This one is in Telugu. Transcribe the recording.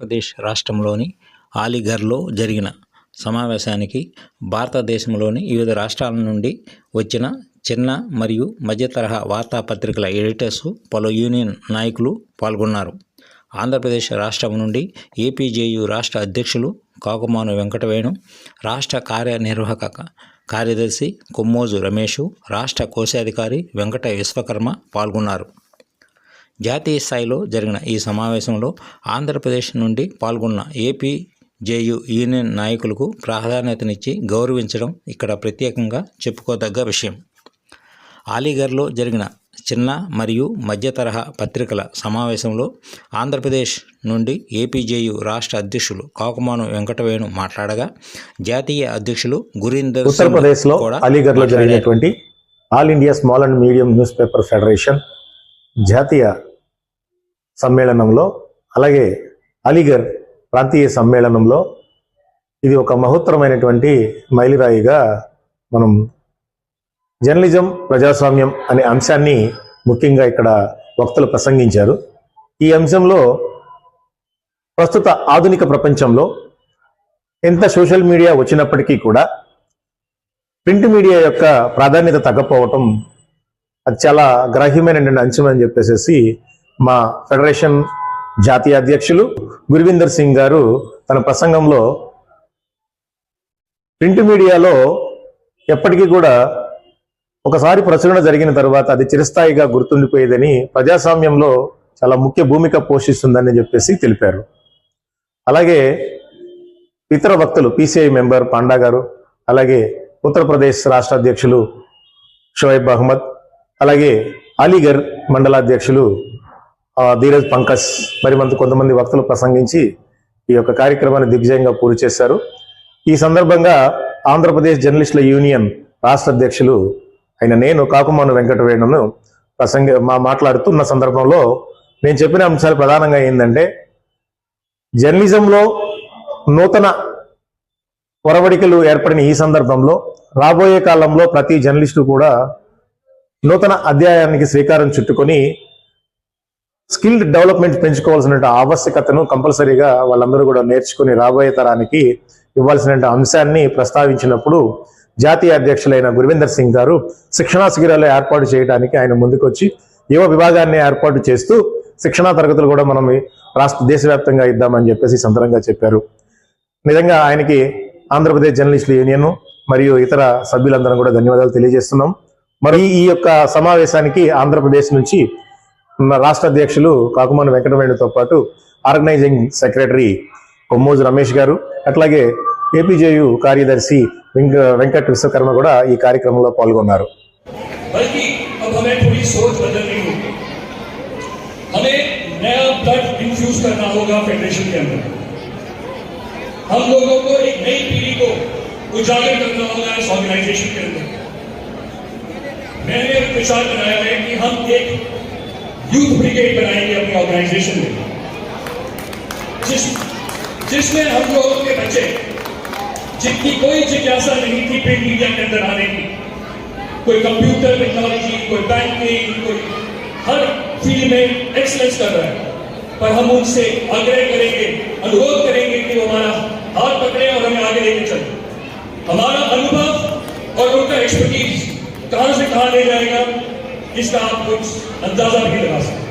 ఆంధ్రప్రదేశ్ రాష్ట్రంలోని అలీగర్లో జరిగిన సమావేశానికి భారతదేశంలోని వివిధ రాష్ట్రాల నుండి వచ్చిన చిన్న మరియు మధ్య తరహా వార్తాపత్రికల ఎడిటర్స్, పలు యూనియన్ నాయకులు పాల్గొన్నారు. ఆంధ్రప్రదేశ్ రాష్ట్రం నుండి ఏపీజేయు రాష్ట్ర అధ్యక్షులు కాకుమాను వెంకటవేణు, రాష్ట్ర కార్యనిర్వాహక కార్యదర్శి కొమ్మోజు రమేషు, రాష్ట్ర కోశాధికారి వెంకట విశ్వకర్మ పాల్గొన్నారు. జాతీయ స్థాయిలో జరిగిన ఈ సమావేశంలో ఆంధ్రప్రదేశ్ నుండి పాల్గొన్న ఏపీజేయు యూనియన్ నాయకులకు ప్రాధాన్యతనిచ్చి గౌరవించడం ఇక్కడ ప్రత్యేకంగా చెప్పుకోదగ్గ విషయం. అలీగర్లో జరిగిన చిన్న మరియు మధ్య తరహా పత్రికల సమావేశంలో ఆంధ్రప్రదేశ్ నుండి ఏపీజేయు రాష్ట్ర అధ్యక్షులు కాకుమాను వెంకటవేణు మాట్లాడగా, జాతీయ అధ్యక్షులు గురీందర్ ఉత్తరప్రదేశ్లో అలీగర్లో జరిగినటువంటి all India small and medium news paper federation జాతీయ సమ్మేళనంలో, అలాగే అలీగర్ ప్రాంతీయ సమ్మేళనంలో ఇది ఒక మహోత్తరమైనటువంటి మైలురాయిగా మనం జర్నలిజం, ప్రజాస్వామ్యం అనే అంశాన్ని ముఖ్యంగా ఇక్కడ వక్తలు ప్రసంగించారు. ఈ అంశంలో ప్రస్తుత ఆధునిక ప్రపంచంలో ఎంత సోషల్ మీడియా వచ్చినప్పటికీ కూడా ప్రింట్ మీడియా యొక్క ప్రాధాన్యత తగ్గపోవటం అది చాలా గ్రాహ్యమైనటువంటి అంశం అని చెప్పేసి మా ఫెడరేషన్ జాతీయ అధ్యక్షులు గుర్విందర్ సింగ్ గారు తన ప్రసంగంలో ప్రింట్ మీడియాలో ఎప్పటికీ కూడా ఒకసారి ప్రచురణ జరిగిన తర్వాత అది చిరస్థాయిగా గుర్తుండిపోయేదని, ప్రజాస్వామ్యంలో చాలా ముఖ్య భూమిక పోషిస్తుందని చెప్పేసి తెలిపారు. అలాగే ఇతర వక్తలు పీసీఐ మెంబర్ పాండా గారు, అలాగే ఉత్తరప్రదేశ్ రాష్ట్ర అధ్యక్షులు షోయబ్ అహ్మద్, అలాగే అలీగర్ మండలాధ్యక్షులు ధీరజ్ పంకజ్ కొంతమంది వక్తలు ప్రసంగించి ఈ యొక్క కార్యక్రమాన్ని దిగ్విజయంగా పూర్తి చేశారు. ఈ సందర్భంగా ఆంధ్రప్రదేశ్ జర్నలిస్టుల యూనియన్ రాష్ట్ర అధ్యక్షులు అయిన నేను కాకుమాను వెంకటవేణును మాట్లాడుతున్న సందర్భంలో నేను చెప్పిన అంశాలు ప్రధానంగా ఏంటంటే, జర్నలిజంలో నూతన ఒరవడికలు ఏర్పడిన ఈ సందర్భంలో రాబోయే కాలంలో ప్రతి జర్నలిస్టు కూడా నూతన అధ్యాయానికి శ్రీకారం చుట్టుకొని స్కిల్ డెవలప్మెంట్ పెంచుకోవాల్సిన ఆవశ్యకతను కంపల్సరీగా వాళ్ళందరూ కూడా నేర్చుకుని రాబోయే తరానికి ఇవ్వాల్సిన అంశాన్ని ప్రస్తావించినప్పుడు జాతీయ అధ్యక్షులైన గుర్విందర్ సింగ్ గారు శిక్షణా శిబిరాలు ఏర్పాటు చేయడానికి ఆయన ముందుకొచ్చి యువ విభాగాన్ని ఏర్పాటు చేస్తూ శిక్షణా తరగతులు కూడా మనం దేశవ్యాప్తంగా ఇద్దామని చెప్పేసి సందర్భంగా చెప్పారు. నిజంగా ఆయనకి ఆంధ్రప్రదేశ్ జర్నలిస్టుల యూనియన్ మరియు ఇతర సభ్యులందరం కూడా ధన్యవాదాలు తెలియజేస్తున్నాం. మరి ఈ యొక్క సమావేశానికి ఆంధ్రప్రదేశ్ నుంచి రాష్ట్ర అధ్యక్షులు కాకుమాను వెంకటవేణుతో పాటు ఆర్గనైజింగ్ సెక్రటరీ కొమ్మోజు రమేష్ గారు, అట్లాగే ఏపీజేయు కార్యదర్శి వెంకట విశ్వకర్మ కూడా ఈ కార్యక్రమంలో పాల్గొన్నారు. मैंने विचार बनाया है कि हम एक यूथ ब्रिगेड बनाएंगे अपनी ऑर्गेनाइजेशन में, जिसमें हम लोगों के बच्चे जिनकी कोई जिज्ञासा नहीं थी प्रिंट मीडिया के अंदर आने की, कोई कंप्यूटर टेक्नोलॉजी, कोई बैंकिंग, कोई हर फील्ड में एक्सीलेंस कर रहा है, पर हम उनसे आग्रह करेंगे, अनुरोध करेंगे कि वो हमारा हाथ पकड़े और हमें आगे लेके चले. हमारा अनुभव और उनका एक्सपर्टीज कहां से कहां ले जाएगा इसका आप कुछ अंदाजा भी लगा सकते हैं.